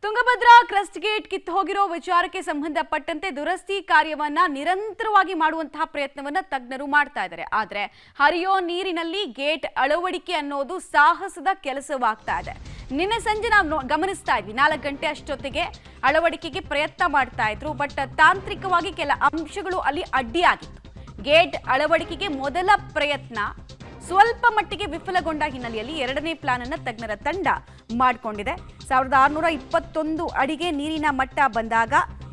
Tungabhadra crust gate ಕಿತ್ತು ಹೋಗಿರೋ ವಿಚಾರಕ್ಕೆ ಸಂಬಂಧಪಟ್ಟಂತೆ ದುರಸ್ತಿ ಕಾರ್ಯವನ್ನ ನಿರಂತರವಾಗಿ ಮಾಡುವಂತಹ ಪ್ರಯತ್ನವನ್ನ ತಜ್ಞರು ಮಾಡ್ತಾ ಇದ್ದಾರೆ. ಆದ್ರೆ ಹರಿಯೋ ನೀರಿನಲ್ಲಿ ಗೇಟ್ ಅಳವಡಿಕೆ ಅನ್ನೋದು ಸಾಹಸದ ಕೆಲಸವಾಗ್ತಾ ಇದೆ. ನಿನ್ನೆ ಸಂಜೆ ನಾವು ಗಮನಿಸ್ತಾ ಇದ್ವಿ, 4 ಗಂಟೆ ಅಷ್ಟೊತ್ತಿಗೆ ಅಳವಡಿಕೆಗೆ ಪ್ರಯತ್ನ ಮಾಡ್ತಾ ಇದ್ರು. ಬಟ್ ತಾಂತ್ರಿಕವಾಗಿ ಕೆಲ ಅಂಶಗಳು ಅಲ್ಲಿ ಅಡ್ಡಿಯಾಗಿತ್ತು. ಗೇಟ್ ಅಳವಡಿಕೆಗೆ ಮೊದಲ ಪ್ರಯತ್ನ ಸ್ವಲ್ಪ ಮಟ್ಟಿಗೆ ವಿಫಲಗೊಂಡ ಹಿನ್ನೆಲೆಯಲ್ಲಿ ಎರಡನೇ ಪ್ಲಾನ್ ಅನ್ನು ತಜ್ಞರ ತಂಡ ಮಾಡಿಕೊಂಡಿದೆ. 1621 ಅಡಿಗೆ ನೀರಿನ ಮಟ್ಟ ಬಂದಾಗ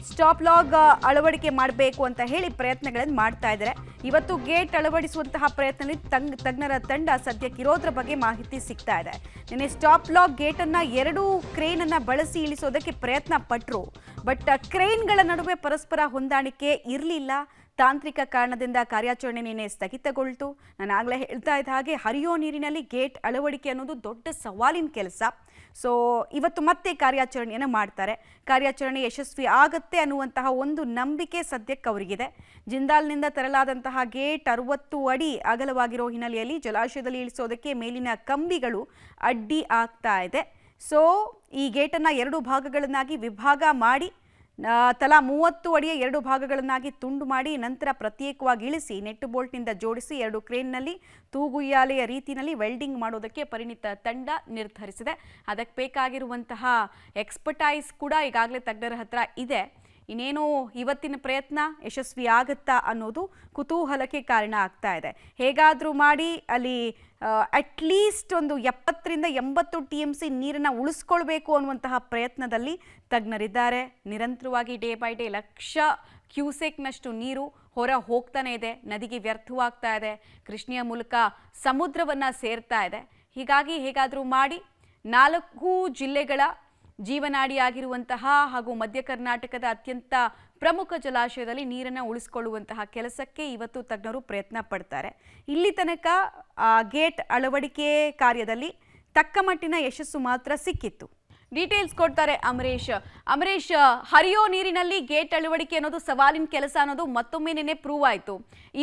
ಸ್ಟಾಪ್ ಲಾಗ್ ಅಳವಡಿಕೆ ಮಾಡಬೇಕು ಅಂತ ಹೇಳಿ ಪ್ರಯತ್ನಗಳನ್ನು ಮಾಡ್ತಾ ಇದ್ದಾರೆ. ಇವತ್ತು ಗೇಟ್ ಅಳವಡಿಸುವಂತಹ ಪ್ರಯತ್ನದಲ್ಲಿ ತಜ್ಞರ ತಂಡ ಸದ್ಯಕ್ಕೆ ಇರೋದ್ರ ಬಗ್ಗೆ ಮಾಹಿತಿ ಸಿಗ್ತಾ ಇದೆ. ನಿನ್ನೆ ಸ್ಟಾಪ್ ಲಾಗ್ ಗೇಟ್ ಅನ್ನ 2 ಕ್ರೇನ್ ಅನ್ನ ಬಳಸಿ ಇಳಿಸೋದಕ್ಕೆ ಪ್ರಯತ್ನ ಪಟ್ಟರು. ಬಟ್ ಕ್ರೇನ್ಗಳ ನಡುವೆ ಪರಸ್ಪರ ಹೊಂದಾಣಿಕೆ ಇರಲಿಲ್ಲ. ತಾಂತ್ರಿಕ ಕಾರಣದಿಂದ ಕಾರ್ಯಾಚರಣೆ ನಿನ್ನೆ ಸ್ಥಗಿತಗೊಳ್ತು. ನಾನು ಆಗಲೇ ಹೇಳ್ತಾ ಇದ್ದ ಹಾಗೆ ಹರಿಯೋ ನೀರಿನಲ್ಲಿ ಗೇಟ್ ಅಳವಡಿಕೆ ಅನ್ನೋದು ದೊಡ್ಡ ಸವಾಲಿನ ಕೆಲಸ. ಸೊ ಇವತ್ತು ಮತ್ತೆ ಕಾರ್ಯಾಚರಣೆಯನ್ನು ಮಾಡ್ತಾರೆ. ಕಾರ್ಯಾಚರಣೆ ಯಶಸ್ವಿ ಆಗುತ್ತೆ ಅನ್ನುವಂತಹ ಒಂದು ನಂಬಿಕೆ ಸದ್ಯಕ್ಕೆ ಅವರಿಗಿದೆ. ಜಿಂದಾಲ್ನಿಂದ ತರಲಾದಂತಹ ಗೇಟ್ 60 ಅಡಿ ಅಗಲವಾಗಿರೋ ಹಿನ್ನೆಲೆಯಲ್ಲಿ ಜಲಾಶಯದಲ್ಲಿ ಇಳಿಸೋದಕ್ಕೆ ಮೇಲಿನ ಕಂಬಿಗಳು ಅಡ್ಡಿ ಆಗ್ತಾ ಇದೆ. ಸೊ ಈ ಗೇಟನ್ನು 2 ಭಾಗಗಳನ್ನಾಗಿ ವಿಭಾಗ ಮಾಡಿ ತಲಾ 30 ಅಡಿಯ 2 ಭಾಗಗಳನ್ನಾಗಿ ತುಂಡು ಮಾಡಿ ನಂತರ ಪ್ರತ್ಯೇಕವಾಗಿ ಇಳಿಸಿ ನೆಟ್ ಬೋಲ್ಟ್ನಿಂದ ಜೋಡಿಸಿ 2 ಕ್ರೇನ್ನಲ್ಲಿ ತೂಗುಯ್ಯಾಲೆಯ ರೀತಿಯಲ್ಲಿ ವೆಲ್ಡಿಂಗ್ ಮಾಡೋದಕ್ಕೆ ಪರಿಣಿತ ತಂಡ ನಿರ್ಧರಿಸಿದೆ. ಅದಕ್ಕೆ ಬೇಕಾಗಿರುವಂತಹ ಎಕ್ಸ್ಪರ್ಟೈಸ್ ಕೂಡ ಈಗಾಗಲೇ ತಜ್ಞರ ಹತ್ರ ಇದೆ. ಇನ್ನೇನು ಇವತ್ತಿನ ಪ್ರಯತ್ನ ಯಶಸ್ವಿ ಆಗುತ್ತಾ ಅನ್ನೋದು ಕುತೂಹಲಕ್ಕೆ ಕಾರಣ ಆಗ್ತಾ ಇದೆ. ಹೇಗಾದರೂ ಮಾಡಿ ಅಲ್ಲಿ ಅಟ್ಲೀಸ್ಟ್ ಒಂದು 70ರಿಂದ 80 TMC ನೀರನ್ನು ಉಳಿಸ್ಕೊಳ್ಬೇಕು ಅನ್ನುವಂತಹ ಪ್ರಯತ್ನದಲ್ಲಿ ತಜ್ಞರಿದ್ದಾರೆ. ನಿರಂತರವಾಗಿ ಡೇ ಬೈ ಡೇ ಲಕ್ಷ ಕ್ಯೂಸೆಕ್ನಷ್ಟು ನೀರು ಹೊರ ಹೋಗ್ತಾನೆ ಇದೆ, ನದಿಗೆ ವ್ಯರ್ಥವಾಗ್ತಾ ಇದೆ, ಕೃಷ್ಣೆಯ ಮೂಲಕ ಸಮುದ್ರವನ್ನು ಸೇರ್ತಾ ಇದೆ. ಹೀಗಾಗಿ ಹೇಗಾದರೂ ಮಾಡಿ 4 ಜಿಲ್ಲೆಗಳ ಜೀವನಾಡಿಯಾಗಿರುವಂತಹ ಹಾಗೂ ಮಧ್ಯ ಕರ್ನಾಟಕದ ಅತ್ಯಂತ ಪ್ರಮುಖ ಜಲಾಶಯದಲ್ಲಿ ನೀರನ್ನು ಉಳಿಸಿಕೊಳ್ಳುವಂತಹ ಕೆಲಸಕ್ಕೆ ಇವತ್ತು ತಜ್ಞರು ಪ್ರಯತ್ನ ಪಡ್ತಾರೆ. ಇಲ್ಲಿ ತನಕ ಗೇಟ್ ಅಳವಡಿಕೆ ಕಾರ್ಯದಲ್ಲಿ ತಕ್ಕ ಮಟ್ಟಿನ ಯಶಸ್ಸು ಮಾತ್ರ ಸಿಕ್ಕಿತ್ತು. ಡೀಟೇಲ್ಸ್ ಕೊಡ್ತಾರೆ ಅಮರೇಶ್, ಹರಿಯೋ ನೀರಿನಲ್ಲಿ ಗೇಟ್ ಅಳವಡಿಕೆ ಅನ್ನೋದು ಸವಾಲಿನ ಕೆಲಸ ಅನ್ನೋದು ಮತ್ತೊಮ್ಮೆ ನಿನ್ನೆ ಪ್ರೂವ್ ಆಯಿತು.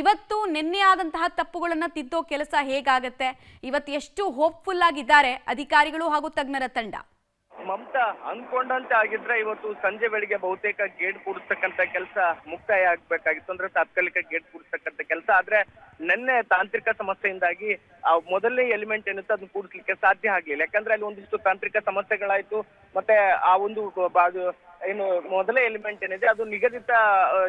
ಇವತ್ತು ನಿನ್ನೆ ಆದಂತಹ ತಪ್ಪುಗಳನ್ನು ತಿದ್ದೋ ಕೆಲಸ ಹೇಗಾಗತ್ತೆ? ಇವತ್ತು ಎಷ್ಟು ಹೋಪ್ಫುಲ್ ಆಗಿದ್ದಾರೆ ಅಧಿಕಾರಿಗಳು ಹಾಗೂ ತಜ್ಞರ ತಂಡ? ಮಮತಾ, ಅಂದ್ಕೊಂಡಂತೆ ಆಗಿದ್ರೆ ಇವತ್ತು ಸಂಜೆ ವೇಳೆಗೆ ಬಹುತೇಕ ಗೇಟ್ ಕೂಡಿಸ್ತಕ್ಕಂತ ಕೆಲಸ ಮುಕ್ತಾಯ ಆಗ್ಬೇಕಾಗಿತ್ತು. ಅಂದ್ರೆ ತಾತ್ಕಾಲಿಕ ಗೇಟ್ ಕೂಡಿಸ್ತಕ್ಕಂತ ಕೆಲಸ. ಆದ್ರೆ ನಿನ್ನೆ ತಾಂತ್ರಿಕ ಸಮಸ್ಯೆಯಿಂದಾಗಿ ಆ ಮೊದಲನೇ ಎಲಿಮೆಂಟ್ ಏನಿತ್ತು ಅದನ್ನ ಕೂಡಿಸ್ಲಿಕ್ಕೆ ಸಾಧ್ಯ ಆಗ್ಲಿಲ್ಲ. ಯಾಕಂದ್ರೆ ಅಲ್ಲಿ ಒಂದಿಷ್ಟು ತಾಂತ್ರಿಕ ಸಮಸ್ಯೆಗಳಾಯ್ತು. ಮತ್ತೆ ಆ ಒಂದು ಏನು ಮೊದಲೇ ಎಲಿಮೆಂಟ್ ಏನಿದೆ ಅದು ನಿಗದಿತ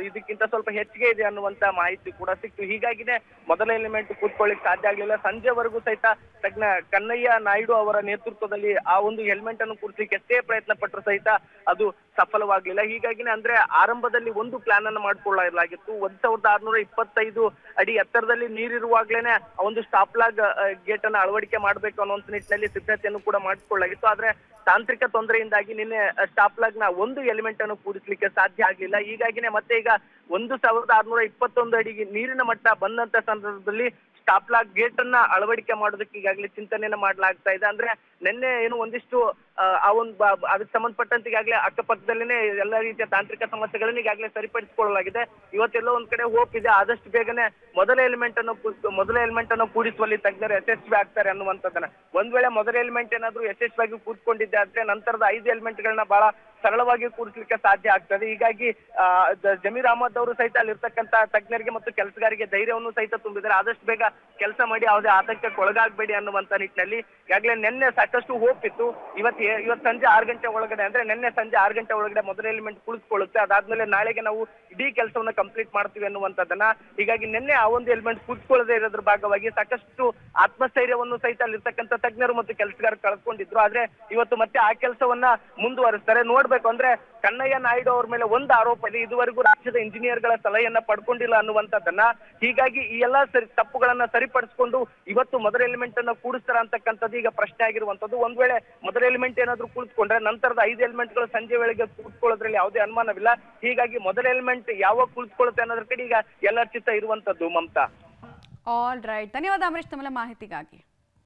ಇದಕ್ಕಿಂತ ಸ್ವಲ್ಪ ಹೆಚ್ಚಿಗೆ ಇದೆ ಅನ್ನುವಂತ ಮಾಹಿತಿ ಕೂಡ ಸಿಕ್ತು. ಹೀಗಾಗಿನೇ ಮೊದಲ ಎಲಿಮೆಂಟ್ ಕೂತ್ಕೊಳ್ಳಿಕ್ ಸಾಧ್ಯ ಆಗ್ಲಿಲ್ಲ. ಸಂಜೆವರೆಗೂ ಸಹಿತ ತಜ್ಞ ಕನ್ನಯ್ಯ ನಾಯ್ಡು ಅವರ ನೇತೃತ್ವದಲ್ಲಿ ಆ ಒಂದು ಎಲಿಮೆಂಟ್ ಅನ್ನು ಕೂಡಿಸ್ಲಿಕ್ಕೆ ಎಷ್ಟೇ ಪ್ರಯತ್ನ ಪಟ್ಟರು ಸಹಿತ ಅದು ಸಫಲವಾಗ್ಲಿಲ್ಲ. ಹೀಗಾಗಿನೇ ಅಂದ್ರೆ ಆರಂಭದಲ್ಲಿ ಒಂದು ಪ್ಲಾನ್ ಅನ್ನು ಮಾಡ್ಕೊಳ್ಳಲಾಗಿತ್ತು. 1625 ಅಡಿ ಎತ್ತರದಲ್ಲಿ ನೀರಿರುವಾಗ್ಲೇನೆ ಒಂದು ಸ್ಟಾಪ್ ಲಾಗ್ ಗೇಟ್ ಅನ್ನ ಅಳವಡಿಕೆ ಮಾಡ್ಬೇಕು ಅನ್ನೋ ನಿಟ್ಟಿನಲ್ಲಿ ಸಿದ್ಧತೆಯನ್ನು ಕೂಡ ಮಾಡಿಕೊಳ್ಳಲಾಗಿತ್ತು. ಆದ್ರೆ ತಾಂತ್ರಿಕ ತೊಂದರೆಯಿಂದಾಗಿ ನಿನ್ನೆ ಸ್ಟಾಪ್ ಲಾಗ್ ನ ಒಂದು ಎಲಿಮೆಂಟ್ ಅನ್ನು ಕೂಡಿಸ್ಲಿಕ್ಕೆ ಸಾಧ್ಯ ಆಗ್ಲಿಲ್ಲ. ಹೀಗಾಗಿನೇ ಮತ್ತೆ ಈಗ 1621 ಅಡಿಗೆ ನೀರಿನ ಮಟ್ಟ ಬಂದಂತ ಸಂದರ್ಭದಲ್ಲಿ ಸ್ಟಾಪ್ ಲಾಗ್ ಗೇಟ್ ಅನ್ನ ಅಳವಡಿಕೆ ಮಾಡೋದಕ್ಕೆ ಈಗಾಗಲೇ ಚಿಂತನೆಯನ್ನ ಮಾಡಲಾಗ್ತಾ ಇದೆ. ಅಂದ್ರೆ ನಿನ್ನೆ ಏನು ಒಂದಿಷ್ಟು ಆ ಒಂದು ಅದಕ್ಕೆ ಸಂಬಂಧಪಟ್ಟಂತೆ ಈಗಾಗಲೇ ಅಕ್ಕಪಕ್ಕದಲ್ಲಿನೇ ಎಲ್ಲ ರೀತಿಯ ತಾಂತ್ರಿಕ ಸಮಸ್ಯೆಗಳನ್ನ ಈಗಾಗಲೇ ಸರಿಪಡಿಸಿಕೊಳ್ಳಲಾಗಿದೆ. ಇವತ್ತೆಲ್ಲೋ ಒಂದ್ ಕಡೆ ಹೋಪ್ ಇದೆ, ಆದಷ್ಟು ಬೇಗನೆ ಮೊದಲ ಎಲಿಮೆಂಟ್ ಅನ್ನು ಕೂಡಿಸುವಲ್ಲಿ ತಜ್ಞರು ಯಶಸ್ವಿ ಆಗ್ತಾರೆ ಅನ್ನುವಂಥದ್ದನ್ನ. ಒಂದ್ ವೇಳೆ ಮೊದಲ ಎಲಿಮೆಂಟ್ ಏನಾದ್ರೂ ಯಶಸ್ವಿಯಾಗಿ ಕೂತ್ಕೊಂಡಿದ್ದೆ ಆದ್ರೆ ನಂತರದ 5 ಎಲಿಮೆಂಟ್ಗಳನ್ನ ಬಹಳ ಸರಳವಾಗಿ ಕೂಡಿಸ್ಲಿಕ್ಕೆ ಸಾಧ್ಯ ಆಗ್ತದೆ. ಹೀಗಾಗಿ ಜಮೀರ್ ಅಹಮದ್ ಅವರು ಸಹಿತ ಅಲ್ಲಿರ್ತಕ್ಕಂಥ ತಜ್ಞರಿಗೆ ಮತ್ತು ಕೆಲಸಗಾರರಿಗೆ ಧೈರ್ಯವನ್ನು ಸಹಿತ ತುಂಬಿದ್ದಾರೆ. ಆದಷ್ಟು ಬೇಗ ಕೆಲಸ ಮಾಡಿ ಯಾವುದೇ ಆತಂಕಕ್ಕೆ ಒಳಗಾಗಬೇಡಿ ಅನ್ನುವಂತ ನಿಟ್ಟಿನಲ್ಲಿ ಈಗಾಗಲೇ ನಿನ್ನೆ ಸಾಕಷ್ಟು ಹೋಪ್ ಇತ್ತು. ಇವತ್ತು ಸಂಜೆ 6 ಗಂಟೆ ಒಳಗಡೆ ಅಂದ್ರೆ ನಿನ್ನೆ ಸಂಜೆ 6 ಗಂಟೆ ಒಳಗಡೆ ಮೊದಲ ಎಲಿಮೆಂಟ್ ಕುಳಿತುಕೊಳ್ಳುತ್ತೆ. ಅದಾದ್ಮೇಲೆ ನಾಳೆಗೆ ನಾವು ಇಡೀ ಕೆಲಸವನ್ನ ಕಂಪ್ಲೀಟ್ ಮಾಡ್ತೀವಿ ಅನ್ನುವಂಥದ್ದನ್ನ. ಹೀಗಾಗಿ ನಿನ್ನೆ ಆ ಒಂದು ಎಲಿಮೆಂಟ್ ಕುಳಿತುಕೊಳ್ಳದೆ ಇರೋದ್ರ ಭಾಗವಾಗಿ ಸಾಕಷ್ಟು ಆತ್ಮಸ್ಥೈರ್ಯವನ್ನು ಸಹಿತ ಅಲ್ಲಿರ್ತಕ್ಕಂಥ ತಜ್ಞರು ಮತ್ತು ಕೆಲಸಗಾರರು ಕಳ್ಕೊಂಡಿದ್ರು. ಆದ್ರೆ ಇವತ್ತು ಮತ್ತೆ ಆ ಕೆಲಸವನ್ನ ಮುಂದುವರಿಸ್ತಾರೆ. ನೋಡ್ಬೇಕು ಅಂದ್ರೆ ಕನ್ನಯ್ಯ ನಾಯ್ಡು ಅವ್ರ ಮೇಲೆ ಒಂದು ಆರೋಪ ಇದೆ, ಇದುವರೆಗೂ ರಾಜ್ಯದ ಇಂಜಿನಿಯರ್ಗಳ ಸಲಹೆಯನ್ನ ಪಡ್ಕೊಂಡಿಲ್ಲ ಅನ್ನುವಂಥದ್ದನ್ನ. ಹೀಗಾಗಿ ಈ ಎಲ್ಲಾ ತಪ್ಪುಗಳನ್ನ ಸರಿಪಡಿಸಿಕೊಂಡು ಇವತ್ತು ಮೊದಲ ಎಲಿಮೆಂಟ್ ಅನ್ನ ಕೂಡಿಸ್ತಾರ ಅಂತಕ್ಕಂಥದ್ದು ಈಗ ಪ್ರಶ್ನೆ ಆಗಿರುವಂತದ್ದು. ಒಂದ್ ವೇಳೆ ಮೊದಲ ಎಲಿಮೆಂಟ್ ಏನಾದ್ರೂ ಕೂಡಿಸ್ಕೊಂಡ್ರೆ ನಂತರದ 5 ಎಲಿಮೆಂಟ್ಗಳು ಸಂಜೆ ವೇಳೆಗೆ ಕೂತ್ಕೊಳ್ಳೋದ್ರಲ್ಲಿ ಯಾವುದೇ ಅನುಮಾನವಿಲ್ಲ. ಹೀಗಾಗಿ ಮೊದಲ ಎಲಿಮೆಂಟ್ ಯಾವಾಗ ಕೂತ್ಕೊಳ್ಳುತ್ತೆ ಅನ್ನೋದ್ರ ಕಡೆ ಈಗ ಎಲ್ಲರ ಚಿತ್ತ ಇರುವಂತದ್ದು. ಮಮತಾ, ಆಲ್ ರೈಟ್, ಧನ್ಯವಾದ ಅಮರೇಶ್ ತಮ್ಮ ಮಾಹಿತಿಗಾಗಿ.